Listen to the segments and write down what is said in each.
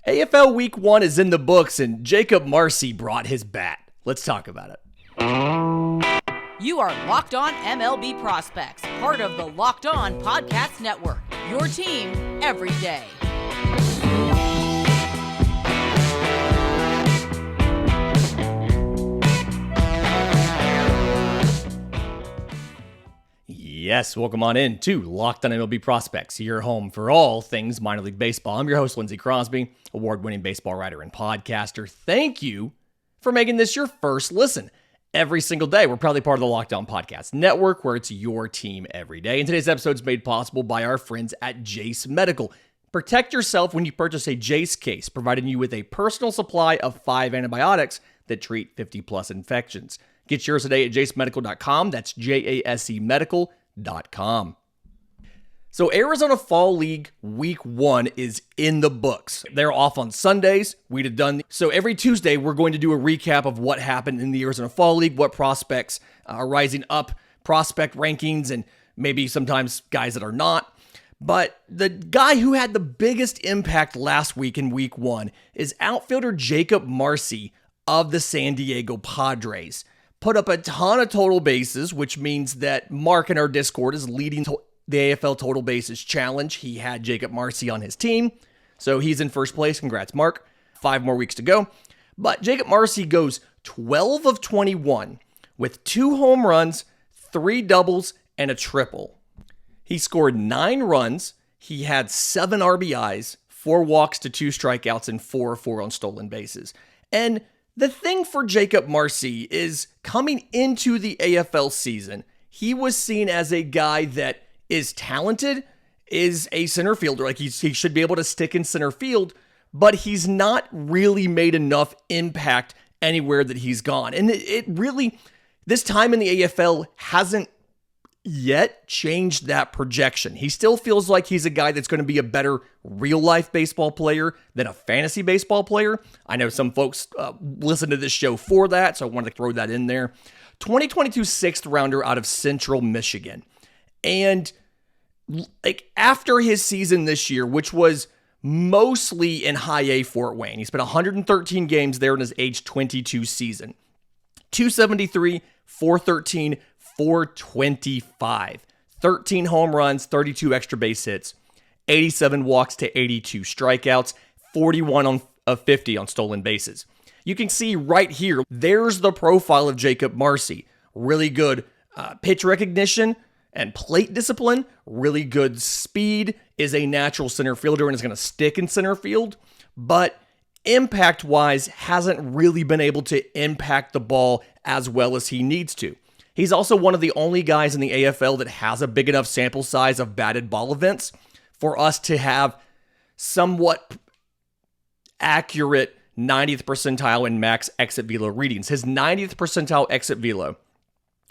AFL Week 1 is in the books, and Jakob Marsee brought his bat. Let's talk about it. You are Locked On MLB Prospects, part of the Locked On Podcast Network, your team every day. Yes, welcome on in to Locked On MLB Prospects, your home for all things minor league baseball. I'm your host, Lindsay Crosby, award-winning baseball writer and podcaster. Thank you for making this your first listen every single day. We're proudly part of the Locked On Podcast Network, where it's your team every day. And today's episode is made possible by our friends at Jace Medical. Protect yourself when you purchase a Jace case, providing you with a personal supply of 5 antibiotics that treat 50-plus infections. Get yours today at jacemedical.com. That's J-A-S-E medical.com. So Arizona Fall League Week 1 is in the books. They're off on Sundays. We'd have done. So every Tuesday, we're going to do a recap of what happened in the Arizona Fall League, what prospects are rising up, prospect rankings, and maybe sometimes guys that are not. But the guy who had the biggest impact last week in Week 1 is outfielder Jakob Marsee of the San Diego Padres. Put up a ton of total bases, which means that Mark in our Discord is leading the AFL Total Bases Challenge. He had Jakob Marsee on his team, so he's in first place. Congrats, Mark. 5 more weeks to go. But Jakob Marsee goes 12 of 21 with 2 home runs, 3 doubles, and a triple. He scored 9 runs. He had 7 RBIs, 4 walks to 2 strikeouts, and 4 on stolen bases. And the thing for Jakob Marsee is coming into the AFL season, he was seen as a guy that is talented, is a center fielder. Like he should be able to stick in center field, but he's not really made enough impact anywhere that he's gone. And it really, this time in the AFL hasn't yet changed that projection. He still feels like he's a guy that's going to be a better real-life baseball player than a fantasy baseball player. I know some folks listen to this show for that, so I wanted to throw that in there. 2022 sixth rounder out of Central Michigan. And like after his season this year, which was mostly in High A Fort Wayne, he spent 113 games there in his age 22 season. 273, 413, 425, 13 home runs, 32 extra base hits, 87 walks to 82 strikeouts, 41 of 50 on stolen bases. You can see right here, there's the profile of Jakob Marsee. Really good pitch recognition and plate discipline, really good speed, is a natural center fielder and is going to stick in center field, but impact-wise hasn't really been able to impact the ball as well as he needs to. He's also one of the only guys in the AFL that has a big enough sample size of batted ball events for us to have somewhat accurate 90th percentile in max exit velo readings. His 90th percentile exit velo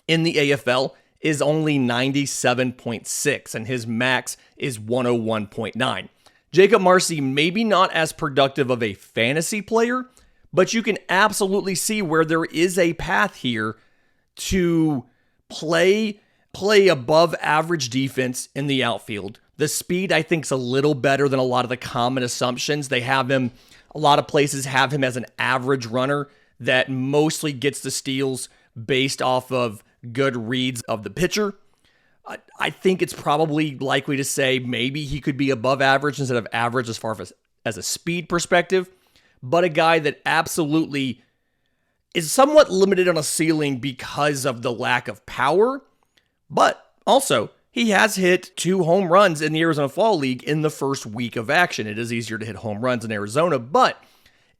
in the AFL is only 97.6, and his max is 101.9. Jakob Marsee maybe not as productive of a fantasy player, but you can absolutely see where there is a path here to play above average defense in the outfield. The speed, I think, is a little better than a lot of the common assumptions. They have him, a lot of places have him as an average runner that mostly gets the steals based off of good reads of the pitcher. I think it's probably likely to say maybe he could be above average instead of average as far as a speed perspective, but a guy that absolutely is somewhat limited on a ceiling because of the lack of power, but also he has hit 2 home runs in the Arizona Fall League in the first week of action. It is easier to hit home runs in Arizona, but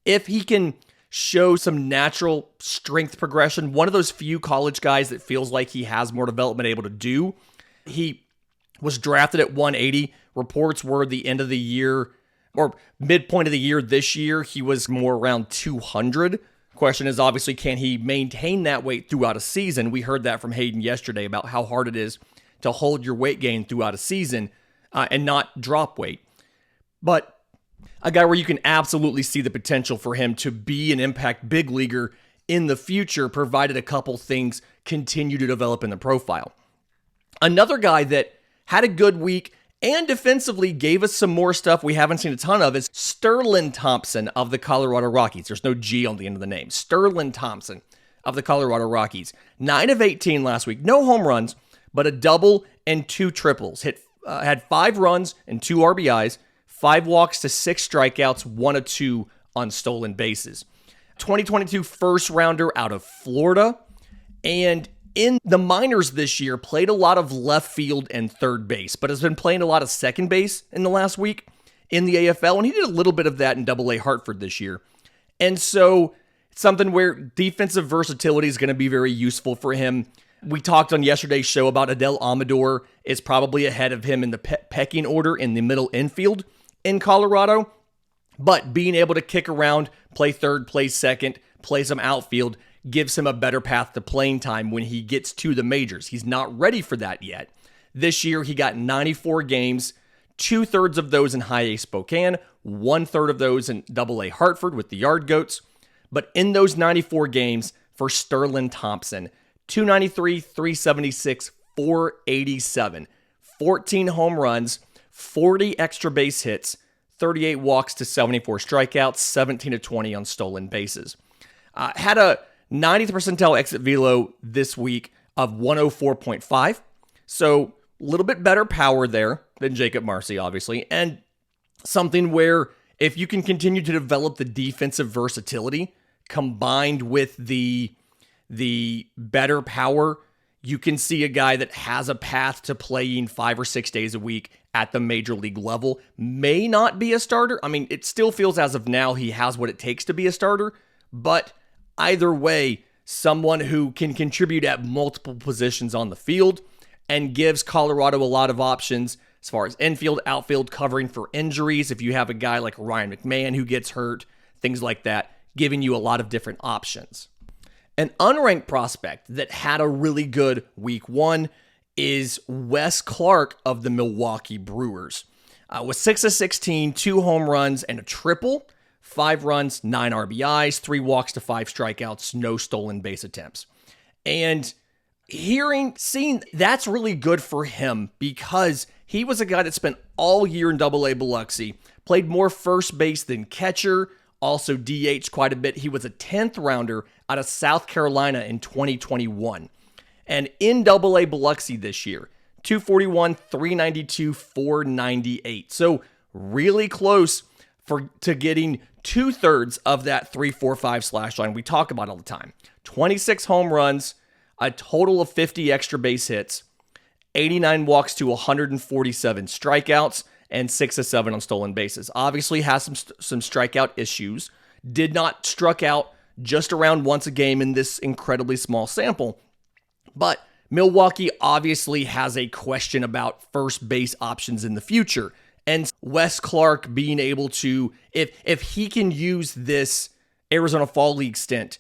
if he can show some natural strength progression, one of those few college guys that feels like he has more development able to do. He was drafted at 180. Reports were the end of the year or midpoint of the year this year, he was more around 200. Question is obviously, can he maintain that weight throughout a season? We heard that from Hayden yesterday about how hard it is to hold your weight gain throughout a season and not drop weight. But a guy where you can absolutely see the potential for him to be an impact big leaguer in the future, provided a couple things continue to develop in the profile. Another guy that had a good week And defensively gave us some more stuff we haven't seen a ton of is Sterlin Thompson of the Colorado Rockies. There's no G on the end of the name. Sterlin Thompson of the Colorado Rockies. 9 of 18 last week. No home runs, but a double and 2 triples. Had 5 runs and 2 RBIs, 5 walks to 6 strikeouts, 1 of 2 on stolen bases. 2022 first rounder out of Florida. And in the minors this year, played a lot of left field and third base, but has been playing a lot of second base in the last week in the AFL, and he did a little bit of that in AA Hartford this year. And so it's something where defensive versatility is going to be very useful for him. We talked on yesterday's show about Adel Amador is probably ahead of him in the pecking order in the middle infield in Colorado, but being able to kick around, play third, play second, play some outfield, gives him a better path to playing time when he gets to the majors. He's not ready for that yet. This year, he got 94 games, 2/3 of those in High A Spokane, 1/3 of those in AA Hartford with the Yard Goats. But in those 94 games for Sterlin Thompson, 293, 376, 487, 14 home runs, 40 extra base hits, 38 walks to 74 strikeouts, 17 to 20 on stolen bases. Had a 90th percentile exit velo this week of 104.5. So a little bit better power there than Jakob Marsee, obviously. And something where if you can continue to develop the defensive versatility combined with the better power, you can see a guy that has a path to playing 5 or 6 days a week at the major league level. May not be a starter. I mean, it still feels as of now he has what it takes to be a starter, but either way, someone who can contribute at multiple positions on the field and gives Colorado a lot of options as far as infield, outfield, covering for injuries. If you have a guy like Ryan McMahon who gets hurt, things like that, giving you a lot of different options. An unranked prospect that had a really good week 1 is Wes Clarke of the Milwaukee Brewers. With 6 of 16, 2 home runs, and a triple. 5 runs, 9 RBIs, 3 walks to 5 strikeouts, no stolen base attempts. And seeing that's really good for him because he was a guy that spent all year in AA Biloxi, played more first base than catcher, also DH quite a bit. He was a 10th rounder out of South Carolina in 2021. And in AA Biloxi this year, 241, 392, 498. So really close to getting 2/3 of that 3-4-5 slash line we talk about all the time. 26 home runs, a total of 50 extra base hits, 89 walks to 147 strikeouts, and 6 of 7 on stolen bases. Obviously has some strikeout issues. Did not struck out just around once a game in this incredibly small sample. But Milwaukee obviously has a question about first base options in the future. And Wes Clarke being able to, if he can use this Arizona Fall League stint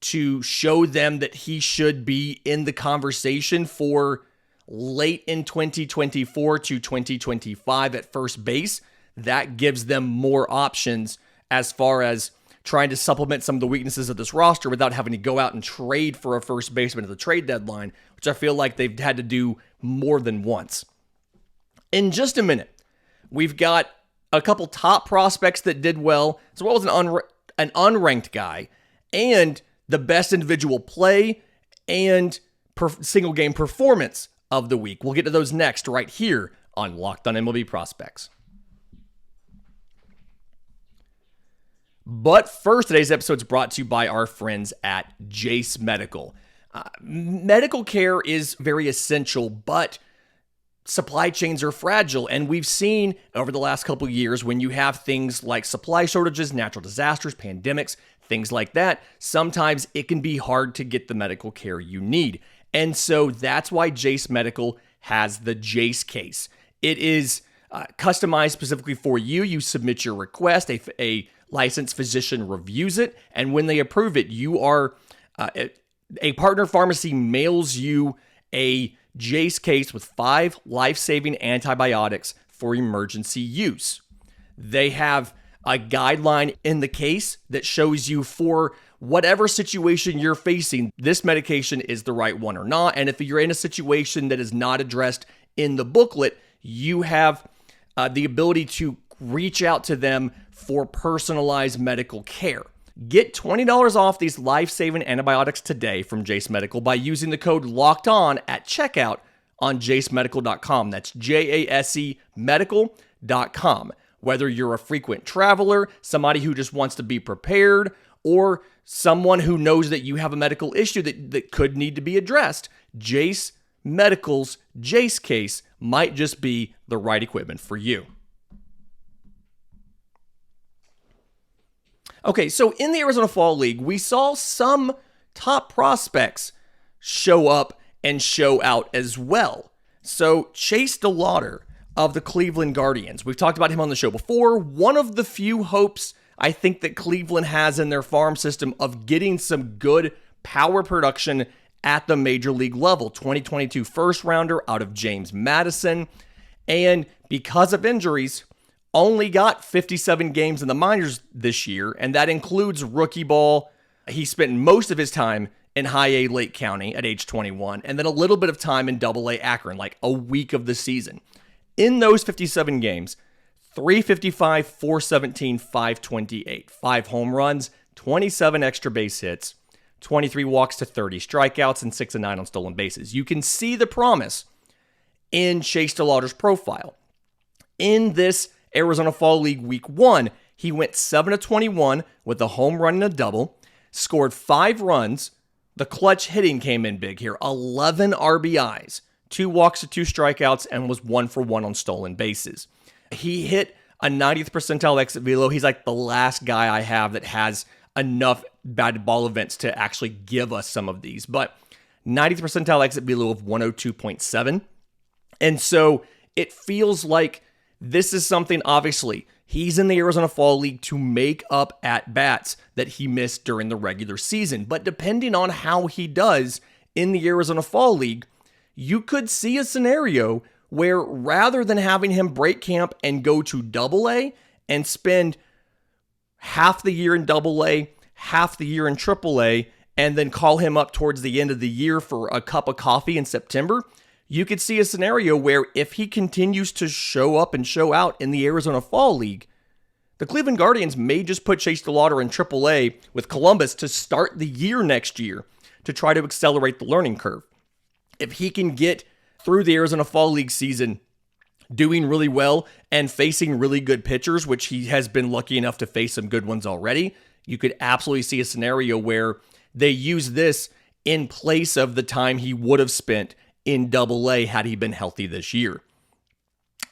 to show them that he should be in the conversation for late in 2024 to 2025 at first base, that gives them more options as far as trying to supplement some of the weaknesses of this roster without having to go out and trade for a first baseman at the trade deadline, which I feel like they've had to do more than once. In just a minute, we've got a couple top prospects that did well, as well as an unranked guy, and the best individual play and single game performance of the week. We'll get to those next right here on Locked On MLB Prospects. But first, today's episode is brought to you by our friends at Jace Medical. Medical care is very essential, but supply chains are fragile, and we've seen over the last couple of years when you have things like supply shortages, natural disasters, pandemics, things like that, sometimes it can be hard to get the medical care you need. And so that's why Jace Medical has the Jace case. It is customized specifically for you. You submit your request, a licensed physician reviews it, and when they approve it, you are a partner pharmacy mails you a Jace case with 5 life-saving antibiotics for emergency use. They have a guideline in the case that shows you for whatever situation you're facing, this medication is the right one or not. And if you're in a situation that is not addressed in the booklet, you have the ability to reach out to them for personalized medical care. Get $20 off these life-saving antibiotics today from Jace Medical by using the code LOCKEDON at checkout on jacemedical.com. That's JASE medical.com. Whether you're a frequent traveler, somebody who just wants to be prepared, or someone who knows that you have a medical issue that could need to be addressed, Jace Medical's Jace case might just be the right equipment for you. Okay, so in the Arizona Fall League, we saw some top prospects show up and show out as well. So Chase DeLauter of the Cleveland Guardians, we've talked about him on the show before. One of the few hopes I think that Cleveland has in their farm system of getting some good power production at the major league level. 2022 first rounder out of James Madison. And because of injuries, only got 57 games in the minors this year, and that includes rookie ball. He spent most of his time in High A Lake County at age 21, and then a little bit of time in Double A Akron, like a week of the season. In those 57 games, 355, 417, 528, 5 home runs, 27 extra base hits, 23 walks to 30 strikeouts, and 6 of 9 on stolen bases. You can see the promise in Chase DeLauter's profile. In this Arizona Fall League Week 1, he went 7 of 21 with a home run and a double, scored 5 runs. The clutch hitting came in big here, 11 RBIs, 2 walks to 2 strikeouts, and was 1 for 1 on stolen bases. He hit a 90th percentile exit velo. He's like the last guy I have that has enough batted ball events to actually give us some of these, but 90th percentile exit velo of 102.7. And so it feels like this is something, obviously, he's in the Arizona Fall League to make up at-bats that he missed during the regular season. But depending on how he does in the Arizona Fall League, you could see a scenario where rather than having him break camp and go to Double A and spend half the year in Double A, half the year in Triple A, and then call him up towards the end of the year for a cup of coffee in September, you could see a scenario where if he continues to show up and show out in the Arizona Fall League, the Cleveland Guardians may just put Chase DeLauter in AAA with Columbus to start the year next year to try to accelerate the learning curve. If he can get through the Arizona Fall League season doing really well and facing really good pitchers, which he has been lucky enough to face some good ones already, you could absolutely see a scenario where they use this in place of the time he would have spent in Double A had he been healthy this year.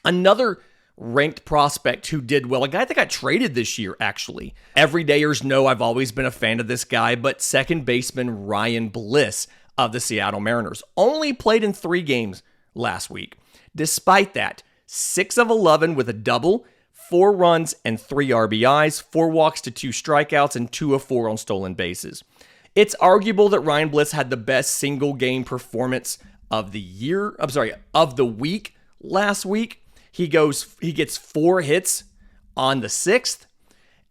Another ranked prospect who did well, a guy that got traded this year, actually. Everydayers know I've always been a fan of this guy, but second baseman Ryan Bliss of the Seattle Mariners only played in 3 games last week. Despite that, 6 of 11 with a double, 4 runs and 3 RBIs, 4 walks to 2 strikeouts, and 2 of 4 on stolen bases. It's arguable that Ryan Bliss had the best single game performance of the week last week. He gets 4 hits on the 6th,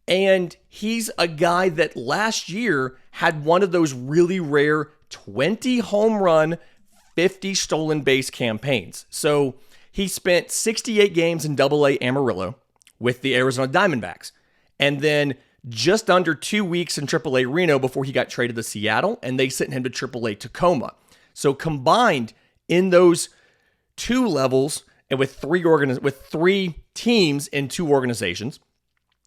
and he's a guy that last year had one of those really rare 20 home run, 50 stolen base campaigns. So he spent 68 games in Double A Amarillo with the Arizona Diamondbacks, and then just under 2 weeks in Triple A Reno before he got traded to Seattle, and they sent him to Triple A Tacoma. So combined in those 2 levels and with 3 teams in 2 organizations,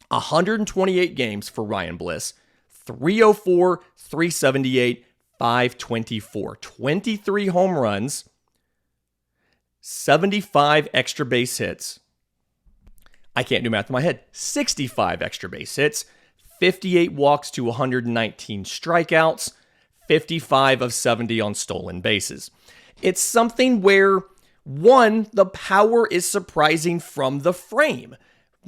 128 games for Ryan Bliss, 304, 378, 524, 23 home runs, 75 extra base hits. I can't do math in my head. 65 extra base hits, 58 walks to 119 strikeouts, 55 of 70 on stolen bases. It's something where, one, the power is surprising from the frame.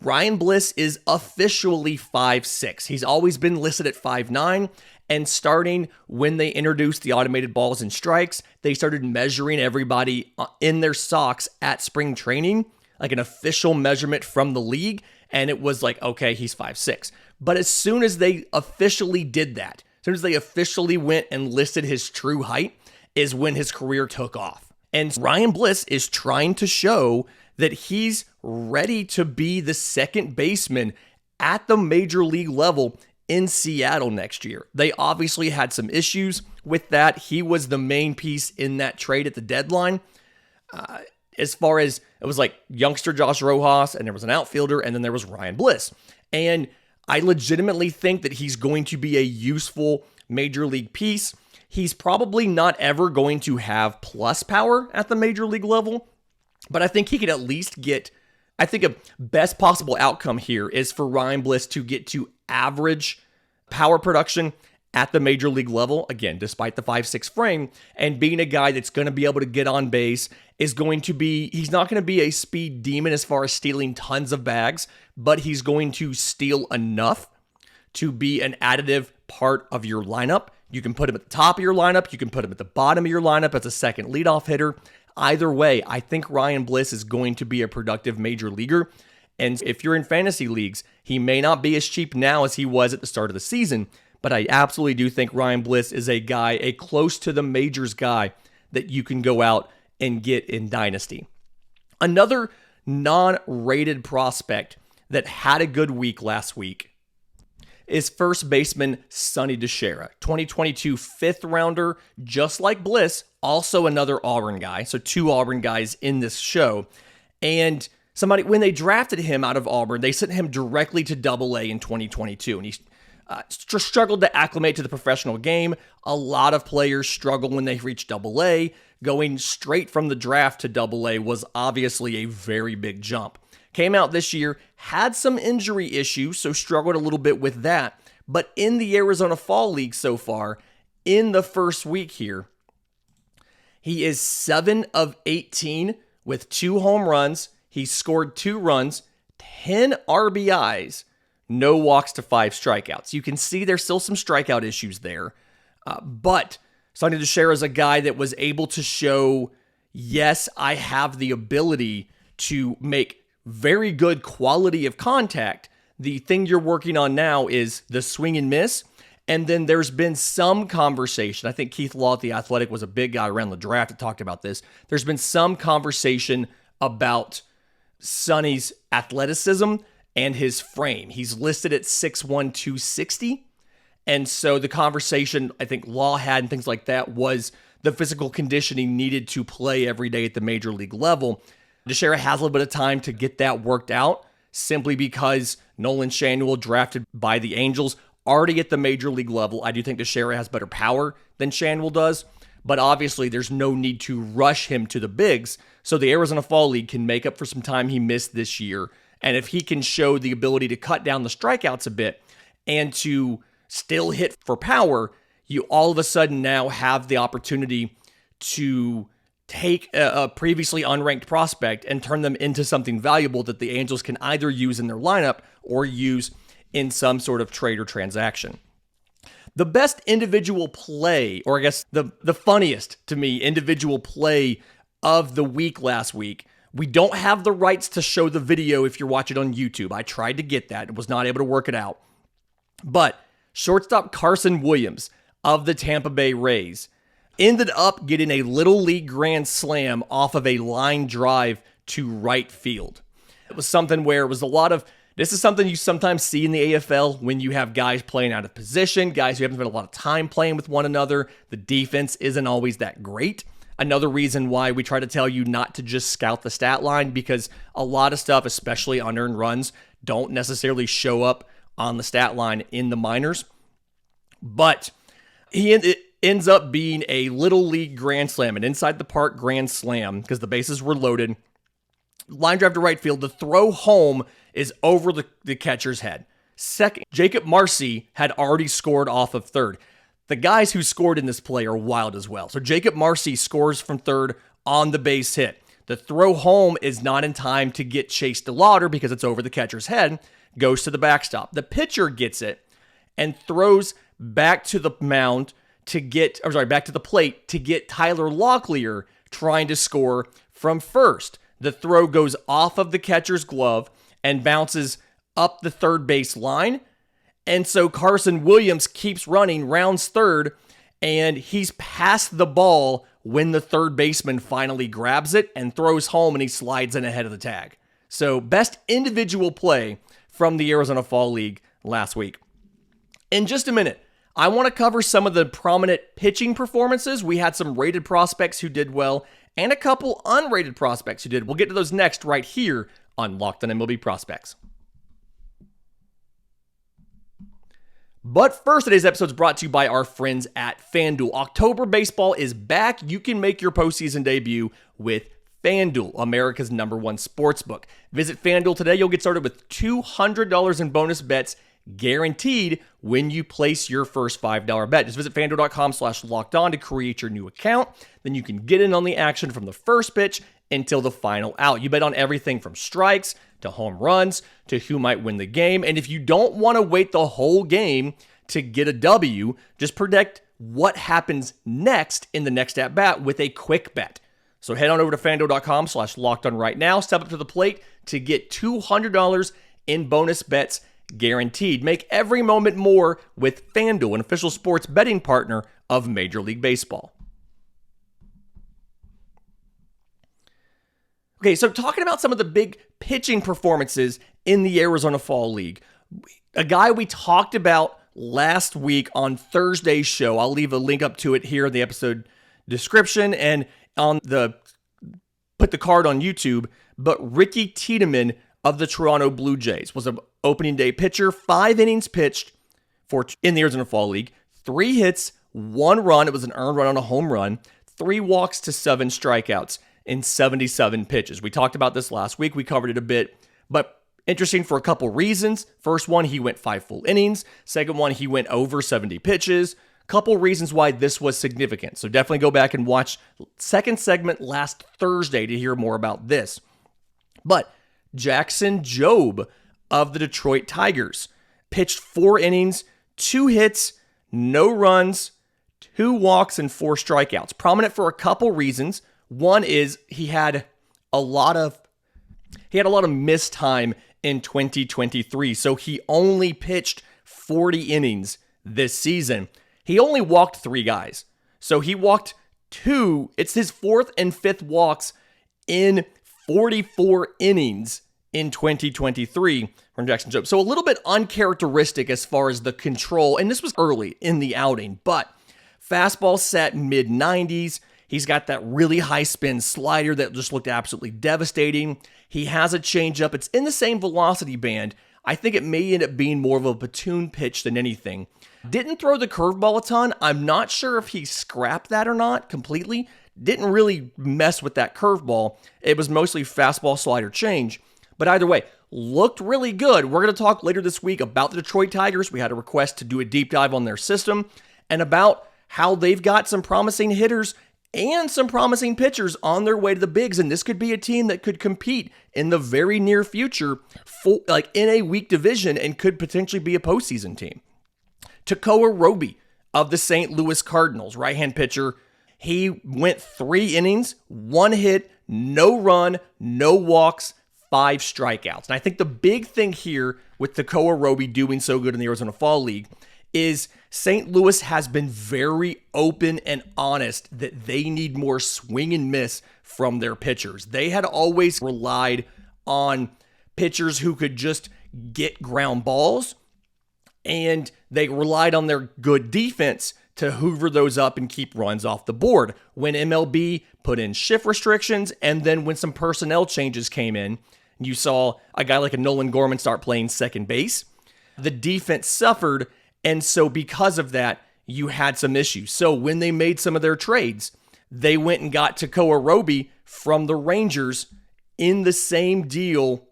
Ryan Bliss is officially 5'6". He's always been listed at 5'9", and starting when they introduced the automated balls and strikes, they started measuring everybody in their socks at spring training, like an official measurement from the league, and it was like, okay, he's 5'6". But as soon as they officially did that, as soon as they officially went and listed his true height, is when his career took off. And Ryan Bliss is trying to show that he's ready to be the second baseman at the major league level in Seattle next year. They obviously had some issues with that. He was the main piece in that trade at the deadline. As far as it was like youngster Josh Rojas, and there was an outfielder, and then there was Ryan Bliss. And I legitimately think that he's going to be a useful major league piece. He's probably not ever going to have plus power at the major league level, but I think he could at least get, I think a best possible outcome here is for Ryan Bliss to get to average power production at the major league level, again, despite the 5'6" frame, and being a guy that's going to be able to get on base is going to be, he's not going to be a speed demon as far as stealing tons of bags, but he's going to steal enough to be an additive part of your lineup. You can put him at the top of your lineup. You can put him at the bottom of your lineup as a second leadoff hitter. Either way, I think Ryan Bliss is going to be a productive major leaguer. And if you're in fantasy leagues, he may not be as cheap now as he was at the start of the season, but I absolutely do think Ryan Bliss is a guy, a close to the majors guy that you can go out and get in Dynasty. Another non-rated prospect that had a good week last week is first baseman Sonny DiChiara, 2022 fifth rounder, just like Bliss, also another Auburn guy. So two Auburn guys in this show. And somebody, when they drafted him out of Auburn, they sent him directly to Double-A in 2022. And he struggled to acclimate to the professional game. A lot of players struggle when they reach Double-A. Going straight from the draft to Double-A was obviously a very big jump. Came out this year, had some injury issues, so struggled a little bit with that. But in the Arizona Fall League so far, in the first week here, he is 7 of 18 with 2 home runs. He scored 2 runs, 10 RBIs, no walks to 5 strikeouts. You can see there's still some strikeout issues there. But Sonny DiChiara is a guy that was able to show, yes, I have the ability to make very good quality of contact. The thing you're working on now is the swing and miss. And then there's been some conversation. I think Keith Law at The Athletic was a big guy around the draft that talked about this. There's been some conversation about Sonny's athleticism and his frame. He's listed at 6'1", 260. And so the conversation I think Law had and things like that was the physical conditioning needed to play every day at the major league level. DiChiara has a little bit of time to get that worked out simply because Nolan Schanuel, drafted by the Angels, already at the major league level. I do think DiChiara has better power than Schanuel does, but obviously there's no need to rush him to the bigs, so the Arizona Fall League can make up for some time he missed this year. And if he can show the ability to cut down the strikeouts a bit and to still hit for power, you all of a sudden now have the opportunity to take a previously unranked prospect and turn them into something valuable that the Angels can either use in their lineup or use in some sort of trade or transaction. The best individual play, or I guess the funniest to me individual play of the week last week, we don't have the rights to show the video if you're watching on YouTube. I tried to get that, was not able to work it out. But shortstop Carson Williams of the Tampa Bay Rays ended up getting a Little League grand slam off of a line drive to right field. It was something where it was a lot of, this is something you sometimes see in the AFL when you have guys playing out of position, guys who haven't spent a lot of time playing with one another. The defense isn't always that great. Another reason why we try to tell you not to just scout the stat line, because a lot of stuff, especially unearned runs, don't necessarily show up on the stat line in the minors. But it ends up being a Little League grand slam, an inside the park grand slam, because the bases were loaded. Line drive to right field. The throw home is over the catcher's head. Second, Jakob Marsee had already scored off of third. The guys who scored in this play are wild as well. So Jakob Marsee scores from third on the base hit. The throw home is not in time to get Jace DeLauter because it's over the catcher's head, goes to the backstop. The pitcher gets it and throws back to the mound back to the plate to get Tyler Locklear trying to score from first. The throw goes off of the catcher's glove and bounces up the third base line. And so Carson Williams keeps running, rounds third, and he's passed the ball when the third baseman finally grabs it and throws home, and he slides in ahead of the tag. So best individual play from the Arizona Fall League last week. In just a minute, I want to cover some of the prominent pitching performances. We had some rated prospects who did well and a couple unrated prospects who did. We'll get to those next right here on Locked On MLB Prospects. But first, today's episode is brought to you by our friends at FanDuel. October baseball is back. You can make your postseason debut with FanDuel, America's #1 sportsbook. Visit FanDuel today. You'll get started with $200 in bonus bets guaranteed when you place your first $5 bet. Just visit FanDuel.com/lockedon to create your new account. Then you can get in on the action from the first pitch until the final out. You bet on everything from strikes to home runs to who might win the game. And if you don't want to wait the whole game to get a W, just predict what happens next in the next at bat with a quick bet. So head on over to FanDuel.com/lockedon right now. Step up to the plate to get $200 in bonus bets guaranteed. Make every moment more with FanDuel, an official sports betting partner of Major League Baseball. Okay, so talking about some of the big pitching performances in the Arizona Fall League. A guy we talked about last week on Thursday's show. I'll leave a link up to it here in the episode description and on the put the card on YouTube. But Ricky Tiedemann of the Toronto Blue Jays was an opening day pitcher. 5 innings pitched in the Arizona Fall League. 3 hits, 1 run. It was an earned run on a home run. 3 walks to 7 strikeouts in 77 pitches. We talked about this last week. We covered it a bit, but interesting for a couple reasons. First one, he went 5 full innings. Second one, he went over 70 pitches. Couple reasons why this was significant. So definitely go back and watch second segment last Thursday to hear more about this. But Jackson Jobe of the Detroit Tigers pitched 4 innings, 2 hits, no runs, 2 walks, and 4 strikeouts. Prominent for a couple reasons. One is he had a lot of missed time in 2023, so he only pitched 40 innings this season. He only walked 3 guys, so he walked 2. It's his 4th and 5th walks in 44 innings in 2023 from Jackson Jobe. So a little bit uncharacteristic as far as the control, and this was early in the outing, but fastball set mid-90s. He's got that really high spin slider that just looked absolutely devastating. He has a changeup. It's in the same velocity band. I think it may end up being more of a platoon pitch than anything. Didn't throw the curveball a ton. I'm not sure if he scrapped that or not completely. Didn't really mess with that curveball. It was mostly fastball slider change. But either way, looked really good. We're going to talk later this week about the Detroit Tigers. We had a request to do a deep dive on their system and about how they've got some promising hitters and some promising pitchers on their way to the bigs. And this could be a team that could compete in the very near future, in a weak division, and could potentially be a postseason team. Tekoa Roby of the St. Louis Cardinals, right-hand pitcher. He went 3 innings, 1 hit, no run, no walks, 5 strikeouts. And I think the big thing here with Tekoa Roby doing so good in the Arizona Fall League is St. Louis has been very open and honest that they need more swing and miss from their pitchers. They had always relied on pitchers who could just get ground balls, and they relied on their good defense to hoover those up and keep runs off the board. When MLB put in shift restrictions, and then when some personnel changes came in, you saw a guy like a Nolan Gorman start playing second base. The defense suffered, and so because of that, you had some issues. So when they made some of their trades, they went and got Tekoa Roby from the Rangers in the same deal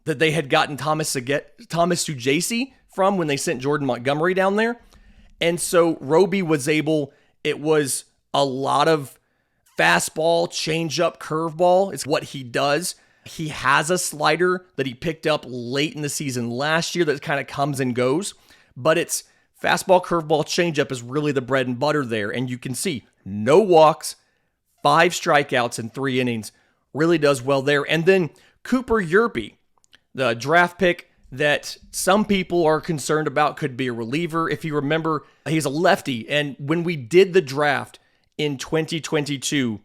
that they had gotten Thomas Sujasi from when they sent Jordan Montgomery down there. And so Roby was able, it was a lot of fastball, changeup, curveball. It's what he does. He has a slider that he picked up late in the season last year that kind of comes and goes. But it's fastball, curveball, changeup is really the bread and butter there. And you can see no walks, 5 strikeouts in 3 innings. Really does well there. And then Cooper Yerpe, the draft pick that some people are concerned about could be a reliever. If you remember, he's a lefty. And when we did the draft in 2022,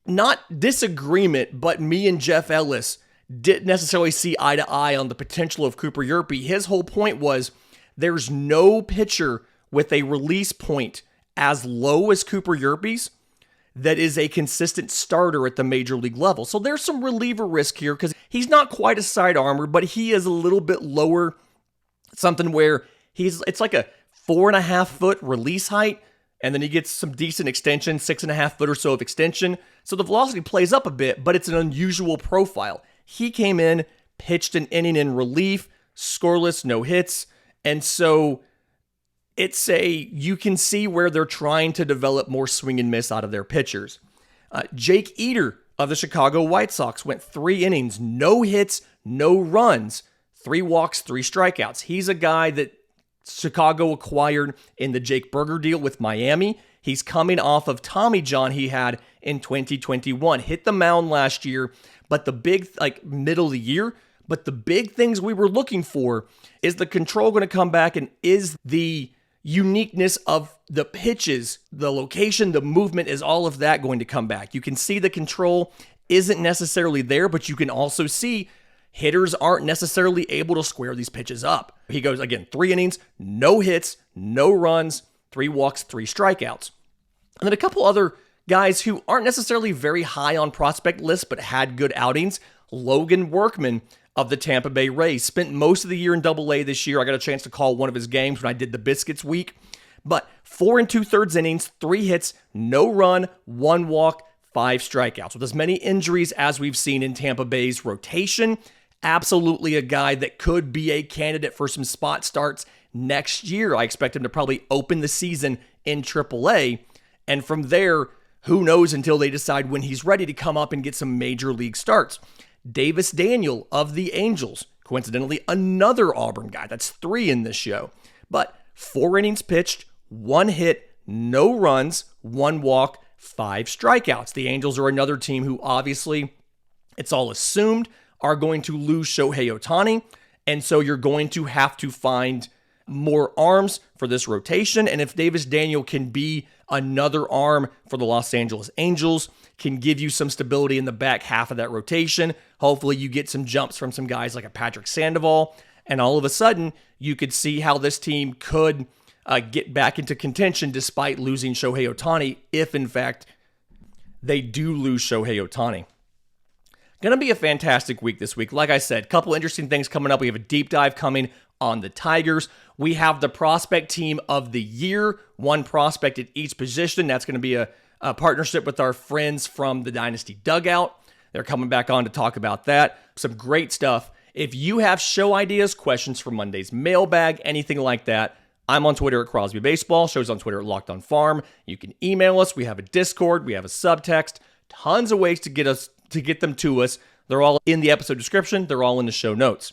not disagreement, but me and Jeff Ellis didn't necessarily see eye to eye on the potential of Cooper Yerpe. His whole point was there's no pitcher with a release point as low as Cooper Yerpe's that is a consistent starter at the major league level. So there's some reliever risk here because he's not quite a sidearmer, but he is a little bit lower, something where it's like a 4.5 foot release height, and then he gets some decent extension, 6.5 foot or so of extension. So the velocity plays up a bit, but it's an unusual profile. He came in, pitched an inning in relief, scoreless, no hits, and so you can see where they're trying to develop more swing and miss out of their pitchers. Jake Eder of the Chicago White Sox went 3 innings, no hits, no runs, 3 walks, 3 strikeouts. He's a guy that Chicago acquired in the Jake Burger deal with Miami. He's coming off of Tommy John he had in 2021. Hit the mound last year, but the big, middle of the year, but the big things we were looking for is the control going to come back, and is the uniqueness of the pitches, the location, the movement, is all of that going to come back? You can see the control isn't necessarily there, but you can also see hitters aren't necessarily able to square these pitches up. He goes, again, 3 innings, no hits, no runs, 3 walks, 3 strikeouts. And then a couple other guys who aren't necessarily very high on prospect lists, but had good outings. Logan Workman of the Tampa Bay Rays spent most of the year in Double-A this year. I got a chance to call one of his games when I did the Biscuits week. But 4 2/3 innings, 3 hits, no run, 1 walk, 5 strikeouts. With as many injuries as we've seen in Tampa Bay's rotation, absolutely a guy that could be a candidate for some spot starts next year. I expect him to probably open the season in Triple-A. And from there, who knows until they decide when he's ready to come up and get some major league starts. Davis Daniel of the Angels, coincidentally another Auburn guy. That's 3 in this show. But 4 innings pitched, 1 hit, no runs, 1 walk, 5 strikeouts. The Angels are another team who obviously, it's all assumed, are going to lose Shohei Ohtani. And so you're going to have to find more arms for this rotation. And if Davis Daniel can be another arm for the Los Angeles Angels, can give you some stability in the back half of that rotation, hopefully you get some jumps from some guys like a Patrick Sandoval, and all of a sudden you could see how this team could get back into contention despite losing Shohei Ohtani, if in fact they do lose Shohei Ohtani. Going to be a fantastic week this week. Like I said, couple interesting things coming up. We have a deep dive coming on the Tigers. We have the prospect team of the year, 1 prospect at each position. That's going to be a partnership with our friends from the Dynasty Dugout. They're coming back on to talk about that. Some great stuff. If you have show ideas, questions for Monday's mailbag, anything like that, I'm on Twitter at Crosby Baseball. Show's on Twitter at Locked On Farm. You can email us. We have a Discord. We have a subtext. Tons of ways to get them to us. They're all in the episode description. They're all in the show notes.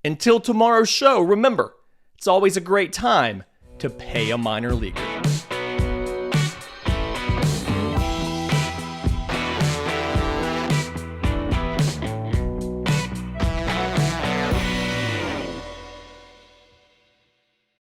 Until tomorrow's show, remember, it's always a great time to pay a minor leaguer.